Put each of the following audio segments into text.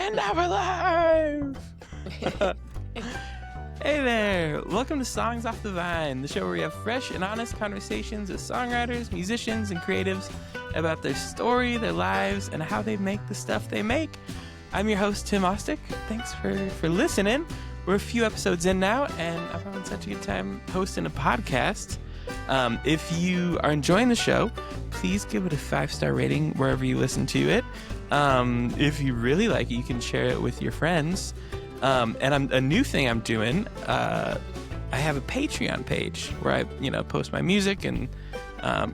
And now we're live! Hey there! Welcome to Songs Off the Vine, the show where we have fresh and honest conversations with songwriters, musicians, and creatives about their story, their lives, and how they make the stuff they make. I'm your host, Tim Ostdiek. Thanks for listening. We're a few episodes in now, and I'm having such a good time hosting a podcast. If you are enjoying the show, please give it a 5-star rating wherever you listen to it. If you really like it, you can share it with your friends. And a new thing I'm doing, I have a Patreon page where I, post my music and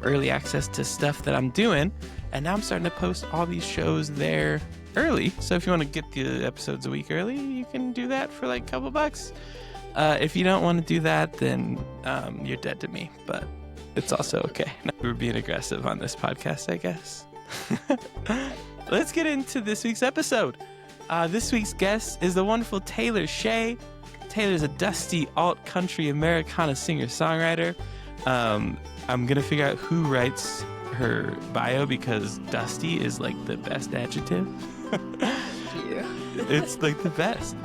early access to stuff that I'm doing. And now I'm starting to post all these shows there early. So if you want to get the episodes a week early, you can do that for like a couple bucks. If you don't want to do that, then you're dead to me. But it's also okay. We're being aggressive on this podcast, I guess. Let's get into this week's episode. This week's guest is the wonderful Taylor Shae. Taylor's a dusty alt-country Americana singer-songwriter. I'm going to figure out who writes her bio because dusty is like the best adjective. It's like the best.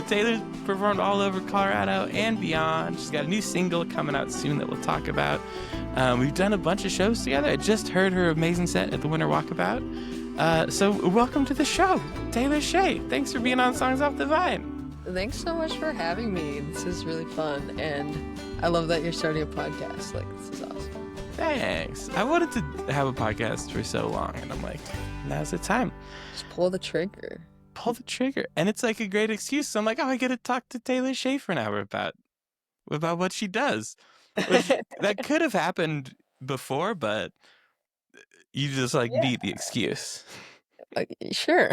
Taylor's performed all over Colorado and beyond. She's got a new single coming out soon that we'll talk about. We've done a bunch of shows together. I just heard her amazing set at the Winter Walkabout. So welcome to the show, Taylor Shae. Thanks for being on Songs Off the Vine. Thanks so much for having me. This is really fun, and I love that you're starting a podcast. This is awesome. Thanks. I wanted to have a podcast for so long, and I'm like, now's the time. Just pull the trigger. Pull the trigger. And it's like a great excuse. So I'm like, I get to talk to Taylor Shae for an hour about what she does. Which, that could have happened before, but you just beat the excuse. Sure.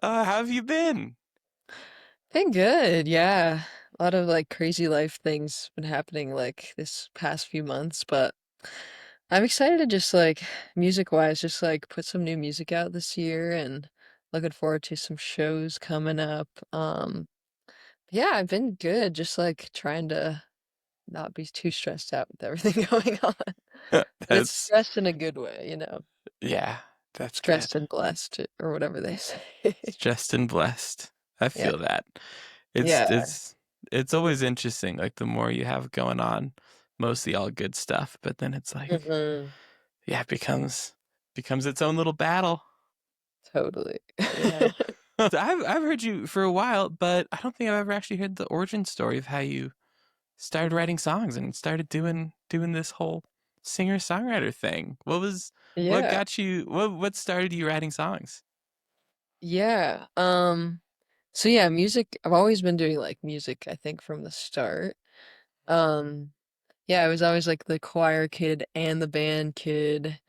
How have you been? Been good, yeah. A lot of crazy life things been happening this past few months, but I'm excited to just music-wise, just put some new music out this year and looking forward to some shows coming up. Yeah, I've been good, just trying to not be too stressed out with everything going on. But it's stressed in a good way, Yeah, that's stressed good. and blessed, or whatever they say. Stressed and blessed. I feel that. Yeah. It's always interesting, the more you have going on, mostly all good stuff, but then it's Mhm. yeah, it becomes its own little battle. Totally. Yeah. So I've heard you for a while, but I don't think I've ever actually heard the origin story of how you started writing songs and started doing this whole singer-songwriter thing. What Yeah. got you, what started you writing songs? Yeah. So yeah, music, I've always been doing music, I think, from the start. Um, yeah, I was always the choir kid and the band kid,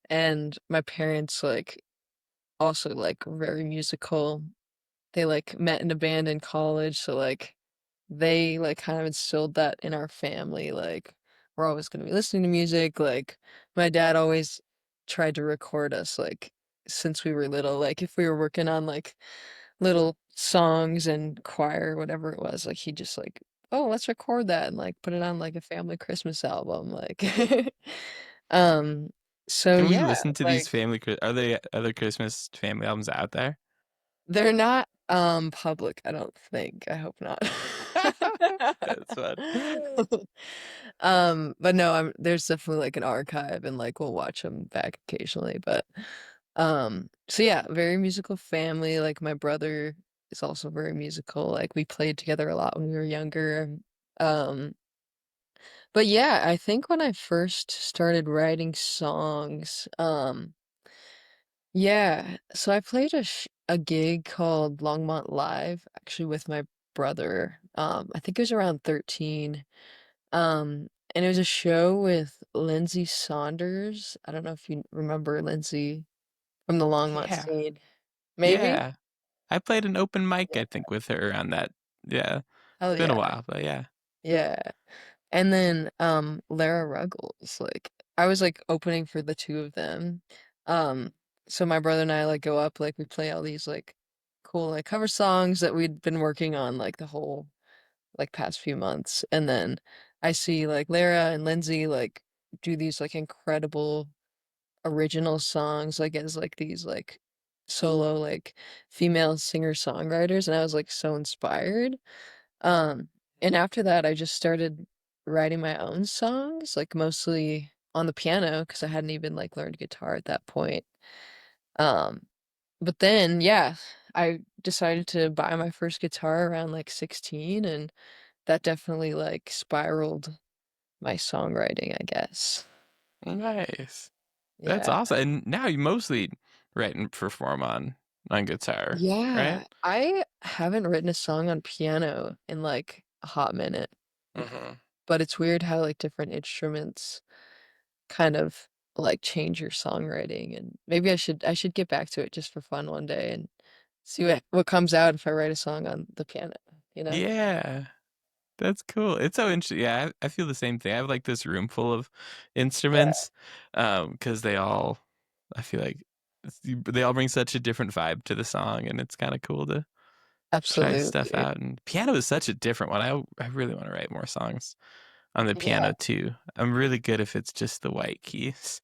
and my parents also very musical. They met in a band in college, so they kind of instilled that in our family. We're always gonna be listening to music. My dad always tried to record us since we were little. If we were working on little songs and choir, whatever it was, he just oh, let's record that and put it on a family Christmas album. Um, so Can we yeah, listen to these are there other Christmas family albums out there? they're not public, I don't think. I hope not. That's fun. But no, there's definitely an archive, and we'll watch them back occasionally. But so yeah, very musical family. My brother is also very musical. We played together a lot when we were younger. Um, but yeah, I think when I first started writing songs, yeah, so I played a gig called Longmont Live, actually with my brother. I think it was around 13. And it was a show with Lindsay Saunders. I don't know if you remember Lindsay from the Longmont Yeah. scene. Maybe? Yeah. I played an open mic, I think, with her on that. Yeah. Oh It's been a yeah. while, but yeah. Yeah. And then Lara Ruggles, I was opening for the two of them. Um so my brother and I go up, we play all these cool cover songs that we'd been working on the whole past few months. And then I see Lara and Lindsay do these incredible original songs as these solo like female singer-songwriters, and I was like so inspired. Um, and after that, I just started writing my own songs, like mostly on the piano because I hadn't even like learned guitar at that point. Um, but then, yeah, I decided to buy my first guitar around like 16, and that definitely like spiraled my songwriting, I guess. Nice. That's Yeah. awesome. And now you mostly write and perform on guitar, right? Yeah, I haven't written a song on piano in like a hot minute, Hmm. but it's weird how like different instruments kind of like change your songwriting, and maybe I should get back to it just for fun one day and see what comes out if I write a song on the piano, you know? Yeah. That's cool. It's so interesting. Yeah, I feel the same thing. I have like this room full of Yeah, instruments, because I feel like they all bring such a different vibe to the song, and it's kind of cool to try stuff absolutely. out. And piano is such a different one. I really want to write more songs on the Yeah. piano too. I'm really good if it's just the white keys,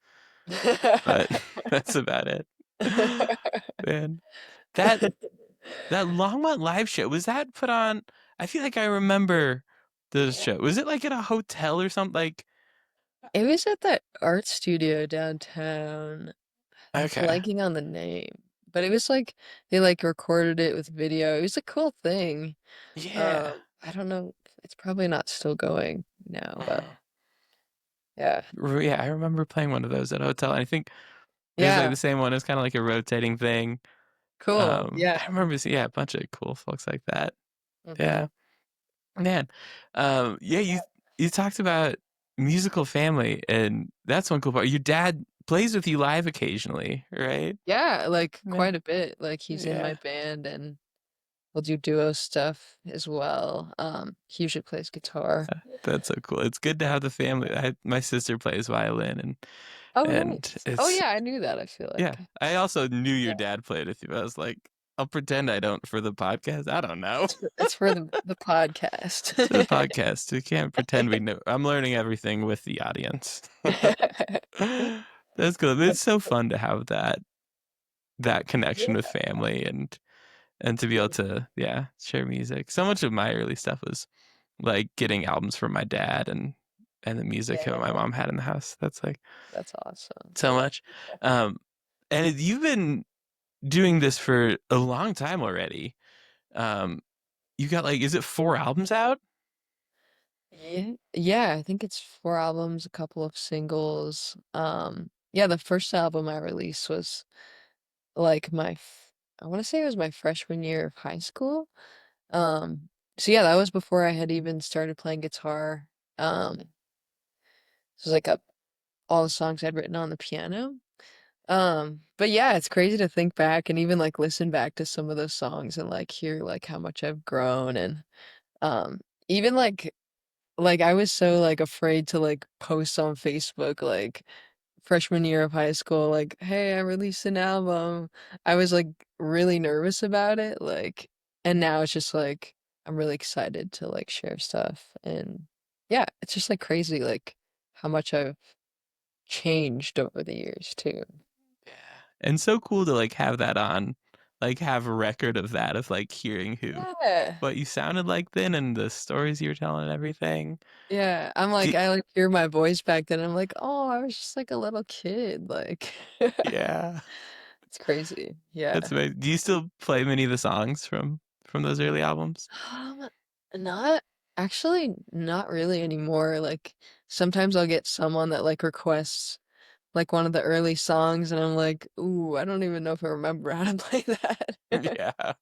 but that's about it. Man, that that Longmont live show, was that put on? I feel like I remember the show. Was it like at a hotel or something? Like, It was at that art studio downtown. I'm okay, blanking on the name, but it was like they like recorded it with video. It was a cool thing. yeah. I don't know. It's probably not still going now, but Mhm. yeah. Yeah, I remember playing one of those at a hotel. And I think it was like Yeah. the same one. It was kind of like a rotating thing. Cool. I Yeah. remember seeing, yeah, a bunch of cool folks like that. Hmm. Yeah, man. Yeah, you talked about musical family, and that's one cool part. Your dad plays with you live occasionally, right? Yeah, like Man, quite a bit. Like he's in my yeah. band and we'll do duo stuff as well. He usually plays guitar. That's so cool. It's good to have the family. My sister plays violin, Oh, and nice. Oh it's yeah, I knew that, I feel yeah. like. I also knew your Yeah. dad played with you. I was like, I'll pretend I don't for the podcast. I don't know. It's for the podcast. It's for the podcast. We can't pretend we know. I'm learning everything with the audience. That's good. It's so fun to have that connection with Yeah. family, and to be able to, yeah, share music. So much of my early stuff was like getting albums from my dad, and the music that my Yeah, mom had in the house. That's like that's awesome. so much. Um, and you've been doing this for a long time already. Um, you got like, is it 4 albums out? Yeah, yeah, I think it's 4 albums, a couple of singles. Yeah, the first album I released was like I want to say it was my freshman year of high school. So yeah, that was before I had even started playing guitar. It was like all the songs I'd written on the piano. But yeah, it's crazy to think back and even like listen back to some of those songs and like hear like how much I've grown, and um even like I was so like afraid to like post on Facebook like freshman year of high school like, "Hey, I released an album." I was like really nervous about it, like, and now it's just like I'm really excited to like share stuff, and yeah, it's just like crazy like how much I've changed over the years too. Yeah. And so cool to like have that on, like have a record of that, of like hearing Yeah. what you sounded like then and the stories you were telling and everything. Yeah, I'm Do, like I like hear my voice back then. I'm like, "Oh, I was just like a little kid." Like yeah, it's crazy. Yeah. that's amazing. Do you still play many of the songs from those early albums? Um, not actually not really anymore. Like sometimes I'll get someone that like requests like one of the early songs and I'm like, "Ooh, I don't even know if I remember how to play that." Yeah.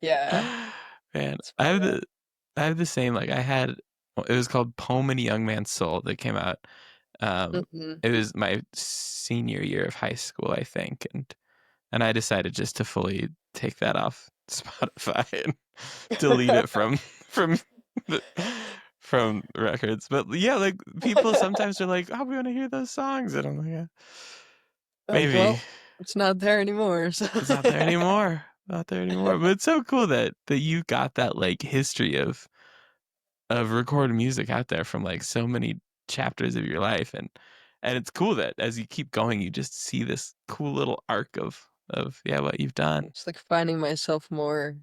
Yeah, Man, it's fun. I have the same, like I had, it was called Poem in a Young Man's Soul that came out. Hmm. It was my senior year of high school, I think, and I decided just to fully take that off Spotify and delete it from the from records. But yeah, like people sometimes are like, "Oh, we want to hear those songs," and I'm like, Like, maybe well, it's not there anymore, so it's not there anymore. Not there anymore. But it's so cool that you got that like history of recorded music out there from like so many chapters of your life, and it's cool that as you keep going you just see this cool little arc of of yeah what you've done. It's like finding myself more,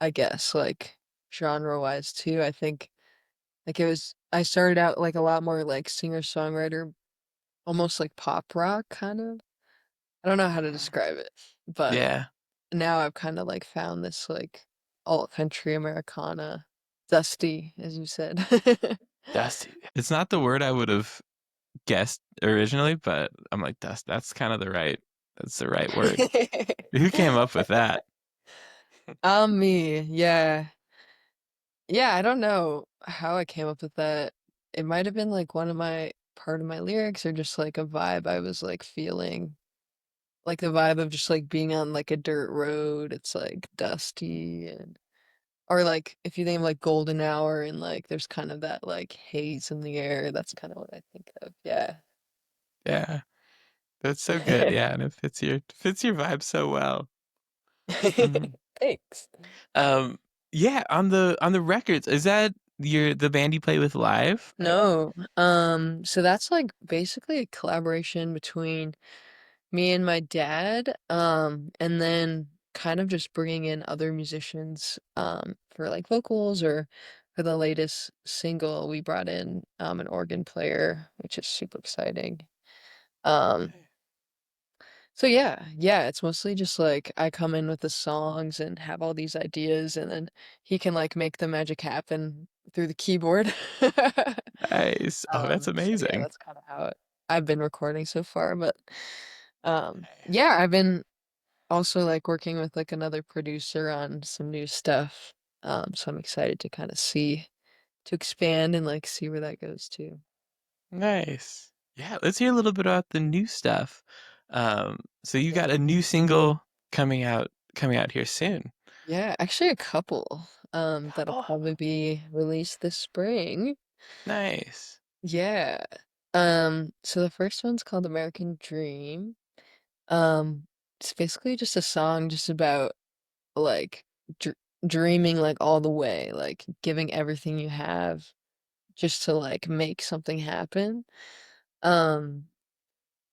I guess, like genre-wise too. I think like I started out like a lot more like singer-songwriter, almost like pop rock kind of. I don't know how to describe it, but Yeah, now I've kind of like found this like alt country Americana, dusty, as you said. dusty. It's not the word I would have guessed originally, but I'm like dust. That's kind of the right. That's the right word. Who came up with that? Me, yeah. Yeah, I don't know how I came up with that. It might have been like one of my part of my lyrics or just like a vibe I was like feeling. Like the vibe of just like being on like a dirt road. It's like dusty and or like if you think of like golden hour and like there's kind of that like haze in the air, that's kind of what I think of. Yeah. Yeah, that's so good. Yeah, and it fits your vibe so well. Mhm. Thanks. Yeah, on the records, is that the band you play with live? No. So that's like basically a collaboration between me and my dad, and then kind of just bringing in other musicians, for like vocals or for the latest single, we brought in, an organ player, which is super exciting. Um, so yeah, it's mostly just like I come in with the songs and have all these ideas, and then he can like make the magic happen through the keyboard. Nice. Oh, that's So yeah, amazing. that's kind of how I've been recording so far, but yeah, I've been also like working with like another producer on some new stuff. So I'm excited to kind of see to expand and like see where that goes too. Nice. Yeah, let's hear a little bit about the new stuff. So you Yeah. got a new single coming out here soon. Yeah, actually a couple that'll Couple. probably be released this spring. Nice. Yeah. So the first one's called American Dream. It's basically just a song just about like dr dreaming like all the way, like giving everything you have just to like make something happen. Um,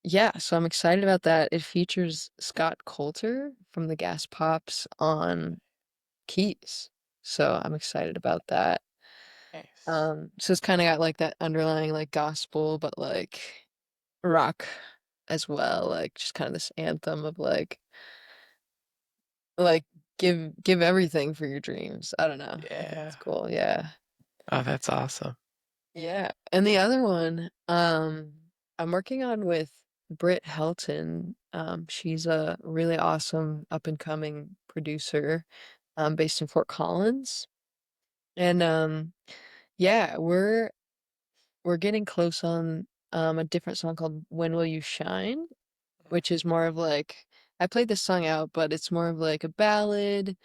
yeah, so I'm excited about that. It features Scott Coulter from the Gas Pops on keys. So I'm excited about that. Nice. So it's kind of got like that underlying like gospel, but like rock as well, like just kind of this anthem of like give everything for your dreams. I don't know. I think Yeah. it's cool. Yeah. Oh, that's awesome. Yeah. And the other one, I'm working on with Britt Helton. She's a really awesome up and coming producer, based in Fort Collins. And yeah, we're getting close on a different song called When Will You Shine, which is more of like I played this song out, but it's more of like a ballad,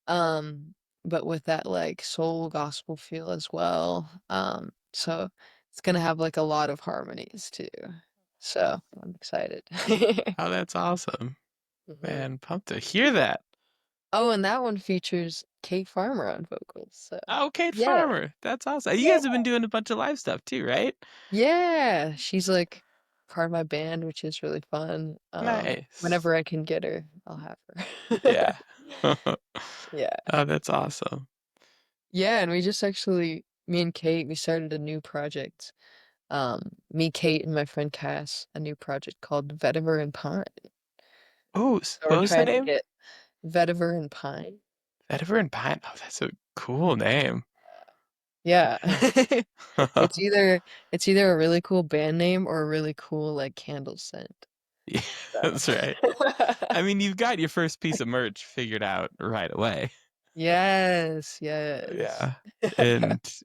um, but with that like soul gospel feel as well. So it's gonna have like a lot of harmonies too. So I'm excited. Oh, that's awesome. Mhm. Man, pumped to hear that. Oh, and that one features Kate Farmer on vocals. So Oh, Kate yeah, Farmer. That's awesome. You yeah, guys have been doing a bunch of live stuff too, right? yeah. She's like part of my band, which is really fun. Nice. Whenever I can get her, I'll have her. Yeah. Yeah. Oh, that's awesome. Yeah, and we just actually, me and Kate, we started a new project. Me, Kate, and my friend Cass, a new project called Vetiver and Pine. Oh, So we're what was the trying to name? get Vetiver and Pine. Vetiver and Pine. Oh, that's a cool name. Yeah. Nice. It's either it's either a really cool band name or a really cool like candle scent. Yeah, So that's right. I mean, you've got your first piece of merch figured out right away. yes, yes. Yeah.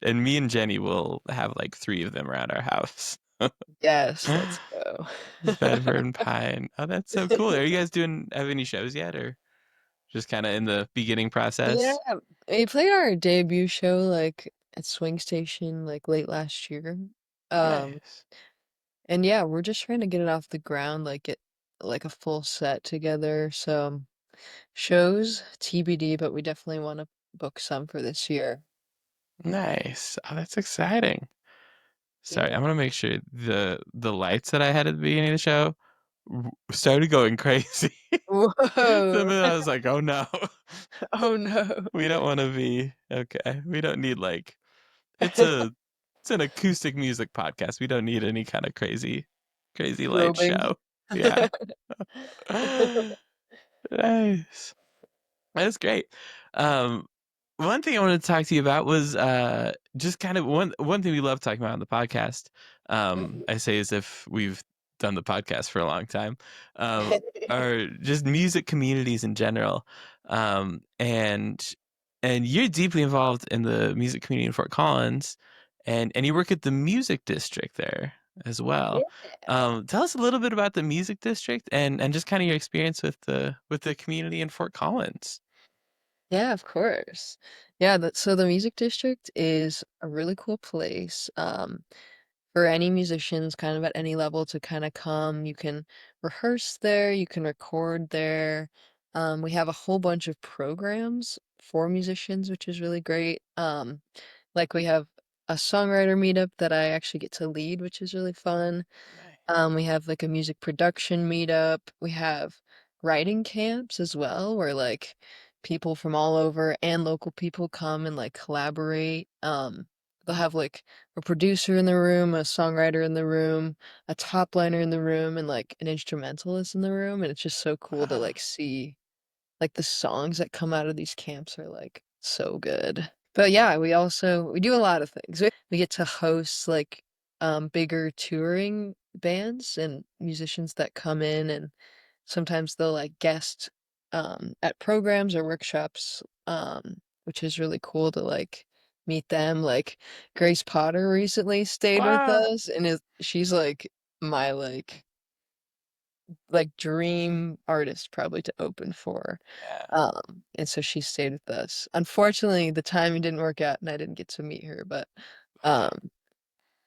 And me and Jenny will have like three of them around our house. Yes, let's go. Vetiver and Pine. Oh, that's so cool. Are you guys doing have any shows yet or just kind of in the beginning Yeah, process? we played our debut show like at Swing Station like late last year. Um, Nice. and yeah, we're just trying to get it off the ground, like get like a full set together. So shows TBD, but we definitely want to book some for this year. Nice. Oh, that's exciting. Sorry, Yeah. I'm gonna make sure the lights that I had at the beginning of the show started going crazy. Whoa. I was like, oh no, Oh no. we don't want to be okay. We don't need like it's a it's an acoustic music podcast. We don't need any kind of crazy light Probing. show. Yeah. Nice. That's great. Um, one thing I wanted to talk to you about was just kind of one thing we love talking about on the podcast. Mhm. I say as if we've done the podcast for a long time. Um, are just music communities in general. And you're deeply involved in the music community in Fort Collins, and you work at the music district there as Yeah. well. Tell us a little bit about the music district and just kind of your experience with the community in Fort Collins. Yeah, of course. Yeah, so the music district is a really cool place. For any musicians kind of at any level to kind of come. You can rehearse there, you can record there. We have a whole bunch of programs for musicians, which is really great. Like we have a songwriter meetup that I actually get to lead, which is really fun. Nice. We have like a music production meetup. We have writing camps as well, where like people from all over and local people come and like collaborate. They'll have like a producer in the room, a songwriter in the room, a top liner in the room, and like an instrumentalist in the room. And it's just so cool to Wow. like see like the songs that come out of these camps are like so good. But yeah, we do a lot of things. We get to host like bigger touring bands and musicians that come in, and sometimes they'll like guest at programs or workshops, which is really cool to like meet them. Like Grace Potter recently stayed with Wow. us, and she's like my like dream artist probably to open for. Yeah. And so she stayed with us. Unfortunately, the timing didn't work out and I didn't get to meet her, but Wow. um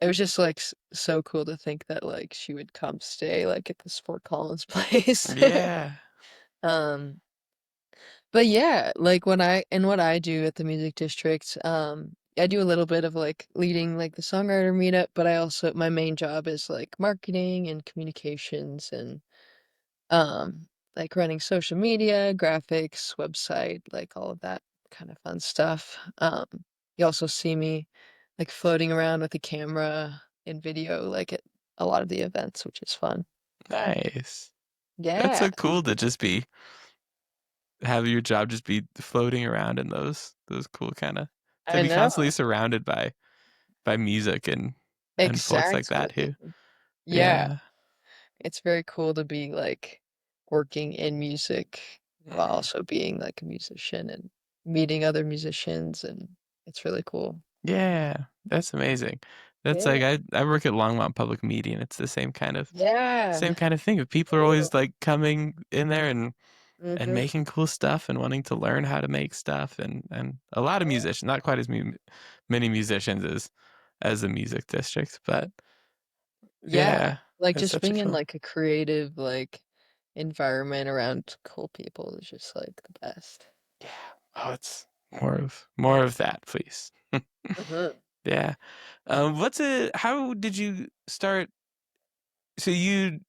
it was just like so cool to think that like she would come stay like at this Fort Collins place. Yeah. Um but yeah, like what I do at the music district, I do a little bit of like leading like the songwriter meetup, but I also my main job is like marketing and communications and Um, like running social media, graphics, website, like all of that kind of fun stuff. You also see me like floating around with a camera and video, like at a lot of the events, which is fun. Nice. That's Yeah, so cool to just be have your job just be floating around in those cool kind of to I be know. constantly surrounded by music and folks like that Exactly. who Yeah, yeah. it's very cool to be like working in music while Mhm. also being like a musician and meeting other musicians, and it's really cool. Yeah, that's amazing. That's Yeah. like I work at Longmont Public Media and it's the same Yeah. kind of thing. People are always like coming in there and Mm-hmm. making cool stuff and wanting to learn how to make stuff and a lot of musicians, not quite as many musicians as the music district, but Yeah, yeah, like it's just such a being in cool. like a creative like environment around cool people is just like the best. Yeah. Oh, it's more of that, please. Hmm. Yeah. What's it? How did you start? So you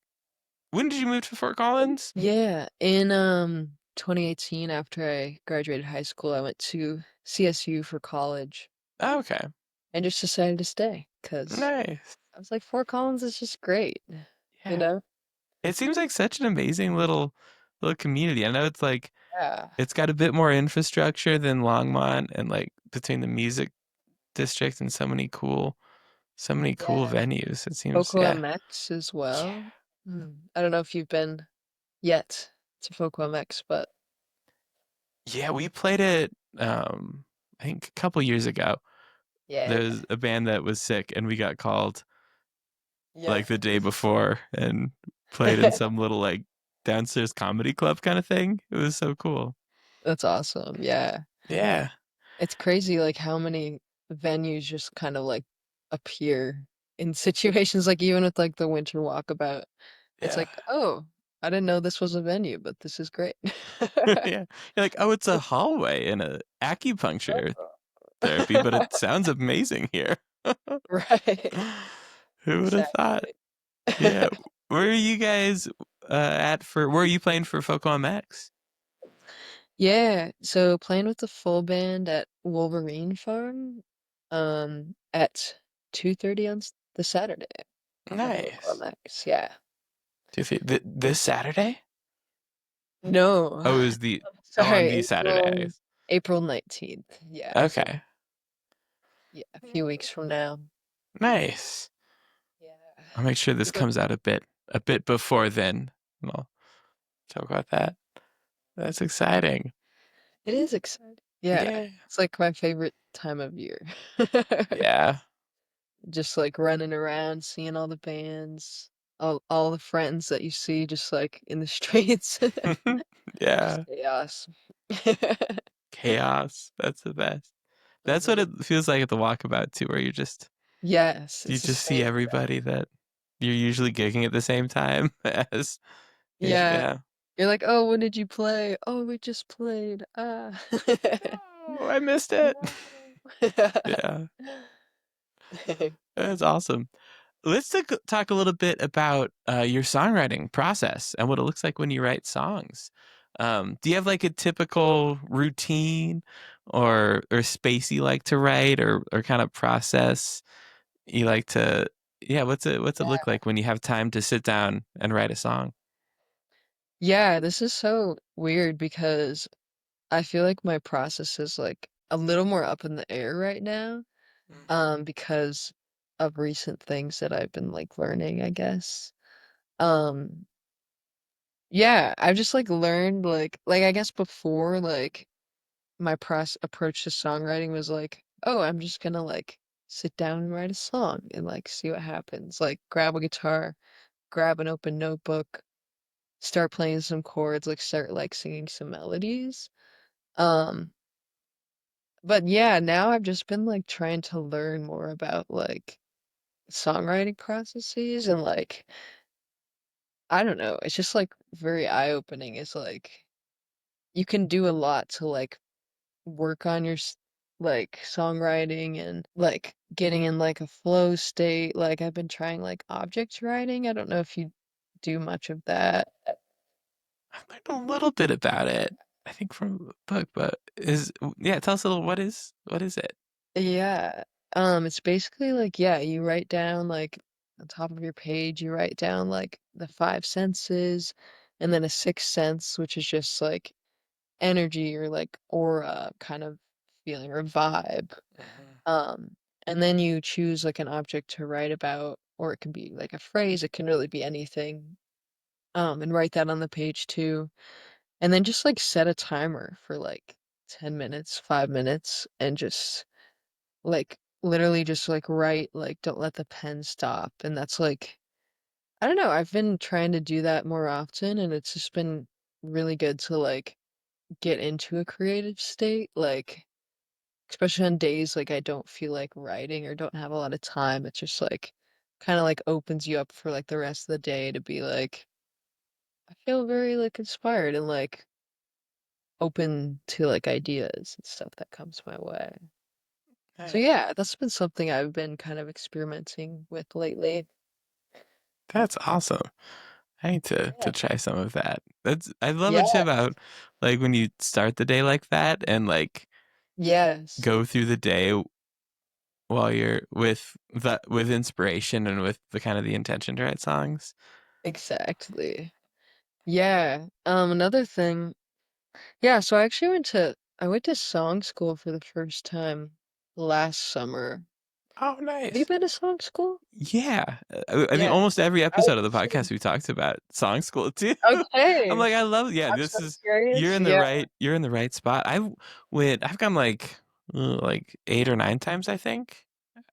when did you move to Fort Collins? Yeah, in 2018 after I graduated high school, I went to CSU for college Oh, okay. and just decided to stay because Nice. I was like Fort Collins is just great, you Yeah. know? It seems like such an amazing little community. I know it's like Yeah. it's got a bit more infrastructure than Longmont and like between the music district and so many cool Yeah. venues. It seems Folklore yeah. Mex as Yeah. well. I don't know if you've been yet to Folklore Mex, but Yeah, we played it I think a couple years ago. yeah. There was a band that was sick and we got called Yeah. like the day before and played in some little like downstairs comedy club kind of thing. It was so cool. That's awesome. Yeah. Yeah. It's crazy like how many venues just kind of like appear in situations like even with like the winter walkabout. It's Yeah. like, oh, I didn't know this was a venue, but this is great. Yeah. You're like, oh, it's a hallway and a acupuncture therapy, but it sounds amazing here. Right. Who would have thought? Exactly. Yeah. Where are you guys? at for where are you playing for Folk on Max? Yeah, so playing with the full band at Wolverine Farm, at 2:30 on the Saturday at Folk Nice. Max. Yeah. This Saturday? No, Oh, is the oh on sorry, these Saturdays. April 19th. Yeah, so Okay. yeah, a few weeks from now. Nice. Yeah. I'll make sure this It's like comes out a bit before then. And I'll talk about that. That's exciting. it is exciting. Yeah, Yeah. it's like my favorite time of year. Yeah. Just like running around, seeing all the bands, all the friends that you see just like in the streets. Just Yeah. chaos. Chaos. That's the best. That's what Mhm. it feels like at the walkabout too, where Yes, you it's the just see same. everybody that you're usually gigging at the same time as. Yeah, Yeah. you're like, oh, when did you play? Oh, we just played. Ah. No, I missed it. No. Yeah. That's awesome. Let's talk a little bit about your songwriting process and what it looks like when you write songs. Do you have like a typical routine or space you like to write or kind of process you like to? Yeah, what's it look like when you have time to sit down and write a song? Yeah, this is so weird because I feel like my process is like a little more up in the air right now, because of recent things that I've been like learning, I guess. Um, yeah, I've just like learned like I guess before like my process approach to songwriting was like, oh, I'm just gonna like sit down and write a song and like see what happens. Like grab a guitar, grab an open notebook, start playing some chords, like start like singing some melodies. Um, but yeah, now I've just been like trying to learn more about like songwriting processes and like I don't know, it's just like very eye-opening. It's like you can do a lot to like work on your like songwriting and like getting in like a flow state. Like I've been trying like object writing. I don't know if you do much of that. I've learned a little bit about it, I think from the book, but yeah, tell us a little what is it? Yeah. It's basically like, yeah, you write down like on top of your page, you write down like the five senses and then a sixth sense, which is just like energy or like aura kind of feeling or vibe. Mhm. Um, and then you choose like an object to write about, or it can be like a phrase, it can really be anything. And write that on the page too. And then just like set a timer for like 10 minutes, 5 minutes, and just like literally just like write, like don't let the pen stop. And that's like, I don't know, I've been trying to do that more often, and it's just been really good to like get into a creative state. Like, especially on days like I don't feel like writing or don't have a lot of time, it's just like kind of like opens you up for like the rest of the day to be like, I feel very like inspired and like open to like ideas and stuff that comes my way. So Nice. yeah, that's been something I've been kind of experimenting with lately. That's awesome. I need to Yeah. try some of that. I love Yeah. what you said about like when you start the day like that and like Yes. go through the day while you're with inspiration and with the kind of the intention to write songs. Exactly. Yeah. Another thing. Yeah, so I went to song school for the first time last summer. Oh, Have you nice. been to song school? Yeah, I think Yeah. almost every I episode of the went to podcast we talked about song school too. I'm Okay. like, I love. Yeah, I'm so this is curious. Yeah. you're in the right spot. I've gone like 8 or 9 times, I think.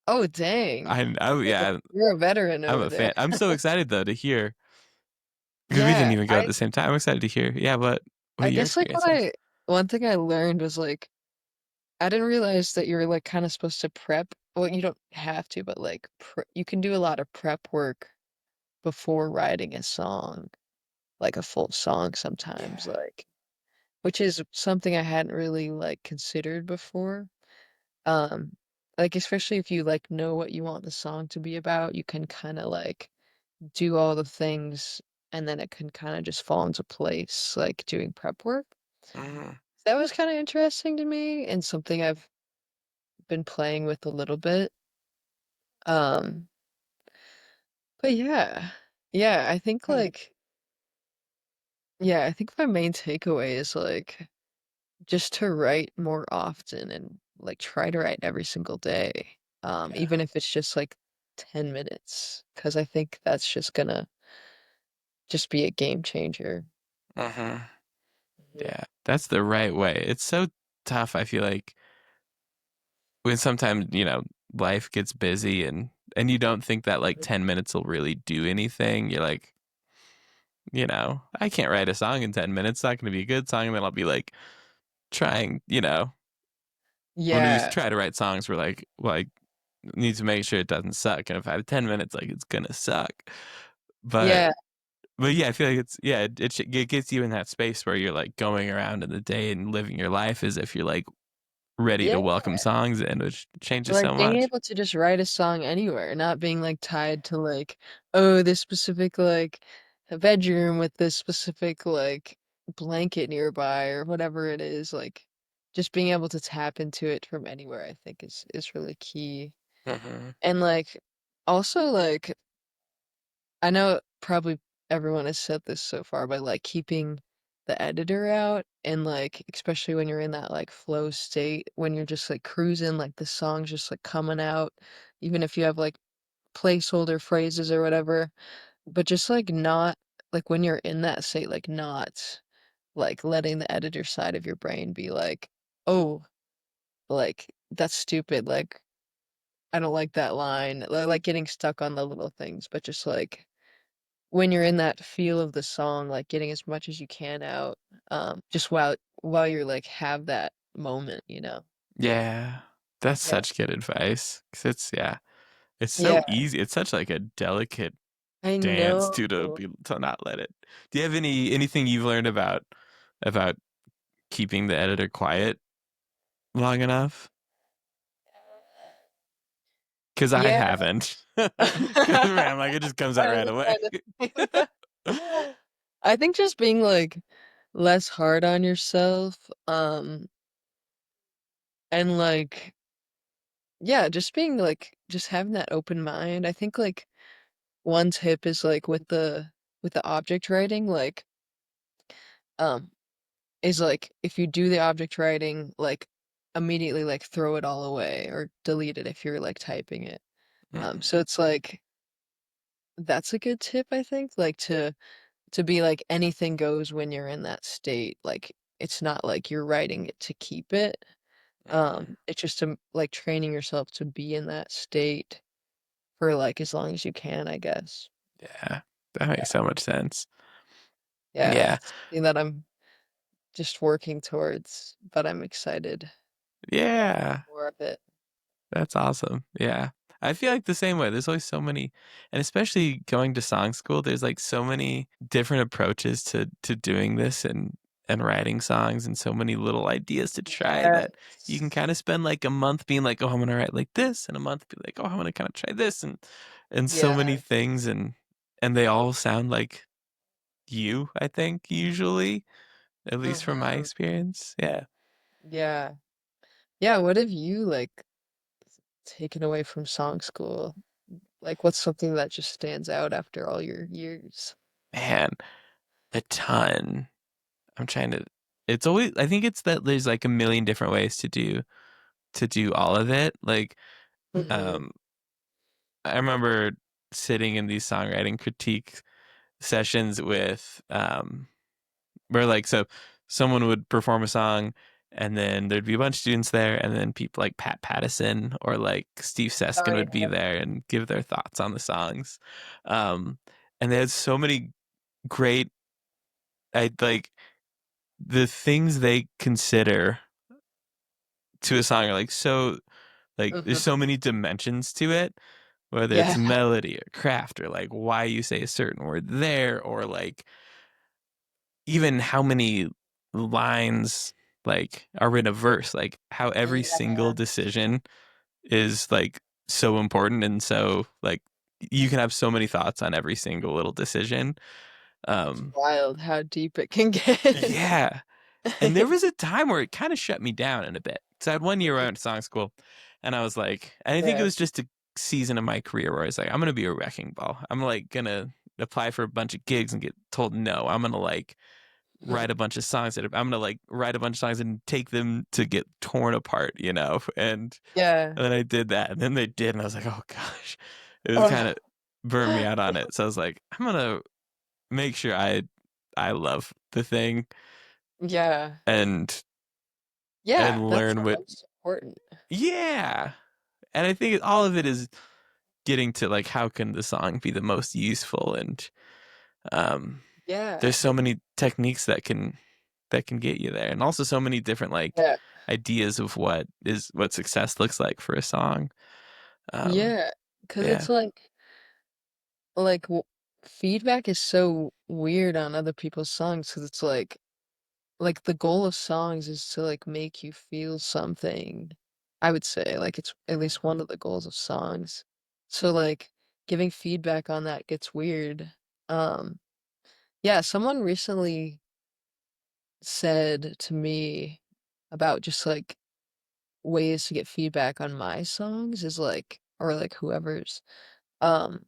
Oh, dang. Yeah, You're a veteran I'm over a there. fan. I'm so excited though to hear because we didn't Yeah, even go at the same time. I'm excited to hear. Yeah, what I your guess like experience was. one thing I learned was like I didn't realize that you're like kind of supposed to prep. Well, you don't have to, but like you can do a lot of prep work before writing a song, like a full song sometimes, Yeah. like which is something I hadn't really like considered before. Um, like especially if you like know what you want the song to be about, you can kind of like do all the things and then it can kind of just fall into place, like doing prep work. Mhm. That was kind of interesting to me and something I've been playing with a little bit. Um, but yeah, yeah, I think like, yeah, I think my main takeaway is like just to write more often and like try to write every single day. Yeah. Even if it's just like 10 minutes, because I think that's just gonna just be a game changer. Mhm. Mhm. Yeah. That's the right way. It's so tough, I feel like, when sometimes, life gets busy and you don't think that like 10 minutes will really do anything. You're like, I can't write a song in 10 minutes. It's not going to be a good song. And then I'll be like trying, when we Yeah, try to write songs, we're like, well, I need to make sure it doesn't suck. And if I have 10 minutes, like it's going to suck. But, yeah, but yeah, I feel like it gets you in that space where you're like going around in the day and living your life as if you're like ready yeah. to welcome songs in, which changes Like so being much. able to just write a song anywhere, not being like tied to like, oh, this specific like a bedroom with this specific like blanket nearby or whatever it is. Like just being able to tap into it from anywhere, I think is really key. Hmm. And like also like I know probably everyone has said this so far, but like keeping the editor out and like especially when you're in that like flow state, when you're just like cruising, like the song's just like coming out, even if you have like placeholder phrases or whatever, but just like not like when you're in that state, like not like letting the editor side of your brain be like, oh, like that's stupid, like I don't like that line, like getting stuck on the little things, but just like when you're in that feel of the song, like getting as much as you can out, just while you're like have that moment, you know? Yeah, that's Yeah. such good advice. 'Cause it's so Yeah, easy. It's such like a delicate I dance know. to not let it. Do you have anything you've learned about keeping the editor quiet long enough? Because I Yeah. haven't. Because man, like it just comes out I right was away. trying to I think just being like less hard on yourself, and like yeah, just being like just having that open mind. I think like one tip is like with the object writing, like um is like if you do the object writing, like immediately like throw it all away or delete it if you're like typing it. Mhm. So it's like that's a good tip, I think, like to be like anything goes when you're in that state. Like it's not like you're writing it to keep it. Mhm. It's just like training yourself to be in that state for like as long as you can, I guess. Yeah, that makes Yeah. so much sense. Yeah, Yeah, it's something that I'm just working towards, but I'm excited yeah. for more of it. That's awesome. Yeah. I feel like the same way. There's always so many, and especially going to song school, there's like so many different approaches to doing this and writing songs and so many little ideas to try that you can Yes. kind of spend like a month being like, "Oh, I'm going to write like this," and a month be like, "Oh, I'm going to kind of try this," and so many Yeah. things and they all sound like you, I think, usually, at least from my Hmm. experience. Yeah. Yeah. Yeah, what have you like taken away from song school? Like what's something that just stands out after all your years? Man, a ton. I'm trying to. It's always. I think it's that there's like a million different ways to do all of it. Like, Hmm. um, I remember sitting in these songwriting critique sessions with, where like so someone would perform a song, and then there'd be a bunch of students there, and then people like Pat Pattison or like Steve Oh Seskin would be yeah. there and give their thoughts on the songs, um, and they had so many great. I like the things they consider to a song are like so like there's Hmm. so many dimensions to it, whether Yeah. it's melody or craft or like why you say a certain word there or like even how many lines like are in a verse, like how every single Yeah. decision is like so important and so like you can have so many thoughts on every single little decision. It's Um, wild how deep it can get. yeah. And there was a time where it kind of shut me down in a bit. So I had one year where I went to song school, and I was like, and I think it Yeah. was just a season of my career where I was like, I'm gonna be a wrecking ball. I'm like gonna apply for a bunch of gigs and get told no. I'm gonna like write a bunch of songs that I'm gonna like write a bunch of songs and take them to get torn apart, you know. Yeah. And then I did that, and then they did, and I was like, oh gosh, it was kind Oh. of burned me out on it. So I was like, I'm gonna make sure I love the thing Yeah. and Yeah, that's learn the what. most important. Yeah, and I think all of it is getting to like how can the song be the most useful, and um, there's Yeah. so many techniques that can get you there, and also so many different like Yeah. ideas of what success looks like for a song. Um, Yeah. 'Cause yeah, it's like feedback is so weird on other people's songs because it's like the goal of songs is to like make you feel something. I would say like it's at least one of the goals of songs. So like giving feedback on that gets weird. Um yeah, someone recently said to me about just like ways to get feedback on my songs is like or like whoever's um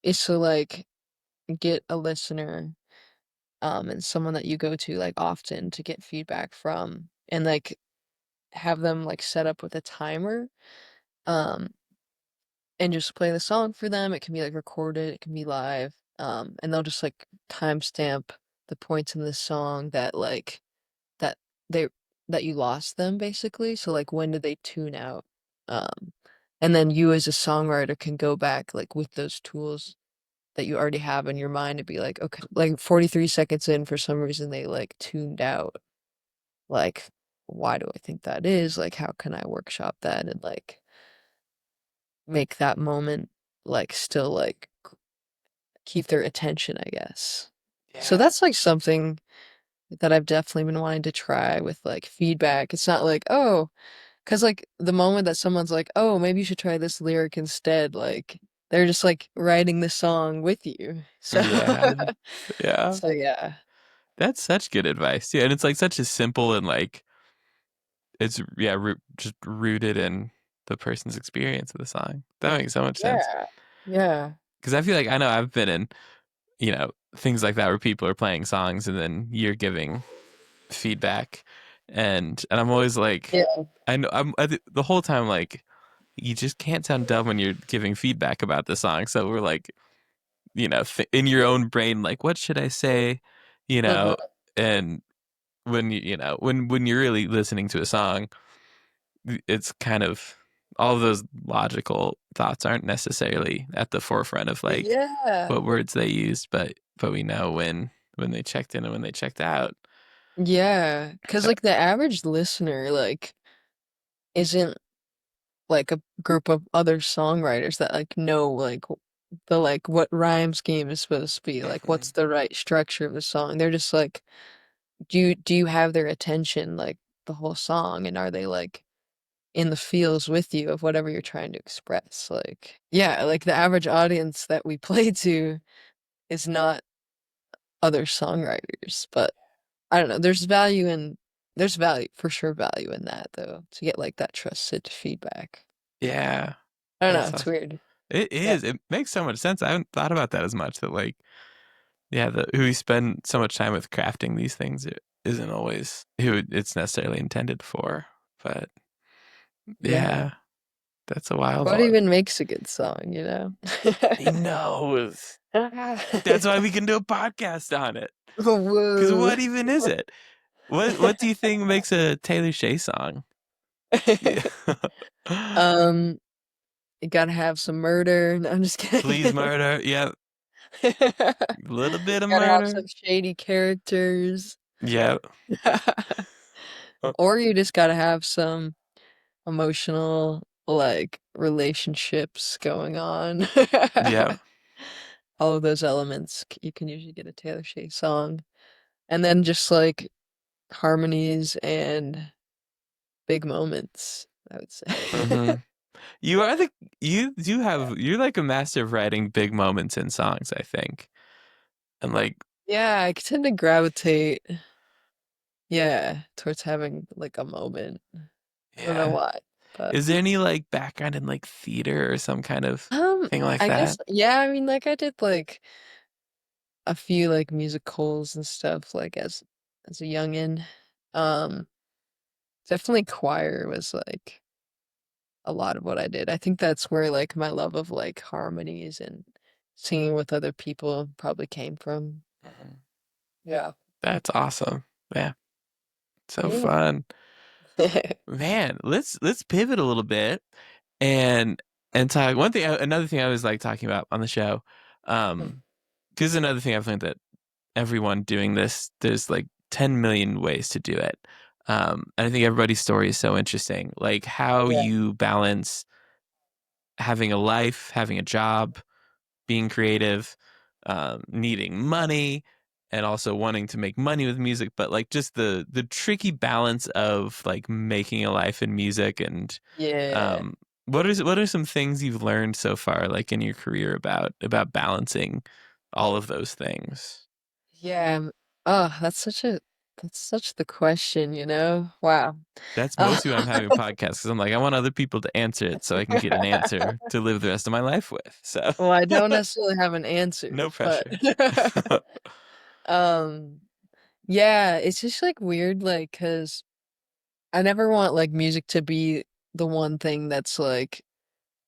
is to like get a listener and someone that you go to like often to get feedback from and like have them like set up with a timer um and just play the song for them. It can be like recorded, it can be live, and they'll just like timestamp the points in the song that like that they that you lost them basically. So like when did they tune out? Um and then you as a songwriter can go back like with those tools that you already have in your mind to be like, okay, like 43 seconds in for some reason they like tuned out. Like, why do I think that is? Like, how can I workshop that and like make that moment like still like keep their attention, I guess. So yeah, that's like something that I've definitely been wanting to try with like feedback. It's not like, oh, because like the moment that someone's like, oh, maybe you should try this lyric instead, like they're just like writing the song with you. So, yeah, yeah. so yeah. That's such good advice. Yeah, and it's like such a simple and like it's yeah, just rooted in the person's experience of the song. That makes so much sense. Yeah. Yeah. Because I feel like I know I've been in things like that where people are playing songs and then you're giving feedback, and I'm always like, Yeah. I know the whole time like you just can't sound dumb when you're giving feedback about the song. So we're like, in your own brain, like, what should I say, you know, Mhm. and when when you're really listening to a song, it's kind of all of those logical thoughts aren't necessarily at the forefront of like Yeah. what words they used, but we know when they checked in and when they checked out. Yeah. Because like the average listener like isn't like a group of other songwriters that like know like the like what rhyme scheme is supposed to be, like what's Mhm. the right structure of the song. They're just like, do you have their attention like the whole song and are they like in the feels with you of whatever you're trying to express? Like, yeah, like the average audience that we play to is not other songwriters, but I don't know, there's value for sure value in that though, to get like that trusted feedback. Yeah, I don't know, that's it's awesome. weird. It Yeah. is. It makes so much sense. I haven't thought about that as much. That like, yeah, who we spend so much time with crafting these things it isn't always who it's necessarily intended for. But Yeah. yeah, that's a wild What one. even makes a good song, you know? He knows. That's why we can do a podcast on it. Because Whoa. what even is it? What do you think makes a Taylor Shae song? Yeah. Um, you gotta have some murder. No, I'm just Please kidding. murder. Yep. A little bit of Gotta have murder. some shady characters. Yep. Or you just gotta have some emotional, like, relationships going on. Yep. All of those elements, you can usually get a Taylor Shae song. And then just like harmonies and big moments, I would say. hmm You are the you do have you're like a master of writing big moments in songs, I think. And like, Yeah, I tend to gravitate, yeah, towards having like a moment. I don't know yeah. why, but Is there any like background in like theater or some kind of thing like I guess that? yeah, I mean like I did like a few like musicals and stuff like as a youngin. Um Definitely choir was like a lot of what I did. I think that's where like my love of like harmonies and singing with other people probably came from. Mhm. Yeah. That's awesome. Yeah, so Yeah. fun. Man, let's pivot a little bit and talk one thing another thing I was like talking about on the show. Because another thing I've learned that everyone doing this, there's like 10 million ways to do it. And I think everybody's story is so interesting. Like how Yeah. you balance having a life, having a job, being creative, needing money, and also wanting to make money with music, but like just the tricky balance of like making a life in music and Yeah. um, what are some things you've learned so far, like in your career about balancing all of those things? Yeah. Oh, that's such the question, you know? Wow. That's Uh, mostly why I'm having a podcast because I'm like I want other people to answer it so I can get an answer to live the rest of my life with. So well, I don't necessarily have an answer, no but pressure. um yeah, it's just like weird like 'cause I never want like music to be the one thing that's like,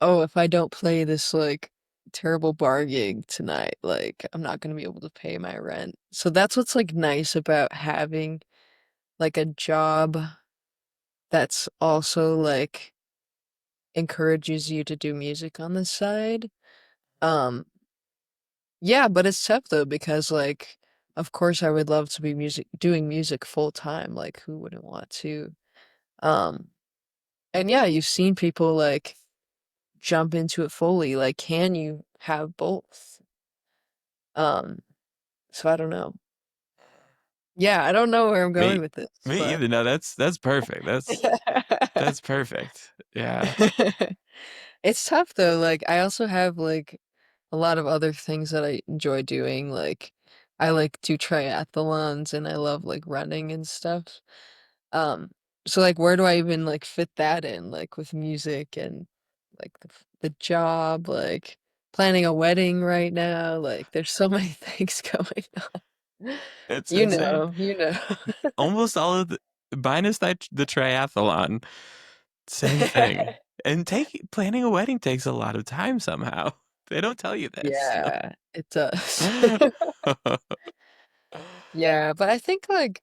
oh, if I don't play this like terrible bar gig tonight, like I'm not gonna be able to pay my rent. So that's what's like nice about having like a job that's also like encourages you to do music on the side. Um, yeah, but it's tough though because like of course I would love to be doing music full time. Like who wouldn't want to? Um, and yeah, you've seen people like jump into it fully. Like, can you have both? Um, so I don't know. Yeah, I don't know where I'm me going with this, me but either. No, that's perfect. That's perfect. Yeah. it's tough though. Like, I also have like a lot of other things that I enjoy doing. Like, I like do triathlons and I love like running and stuff. Um, so like, where do I even like fit that in? Like with music and like the job, like planning a wedding right now. Like, there's so many things going on. It's insane. You know. Almost all of the minus that the triathlon, same thing. And take planning a wedding takes a lot of time somehow. They don't tell you this. Yeah, it does. Yeah, but I think like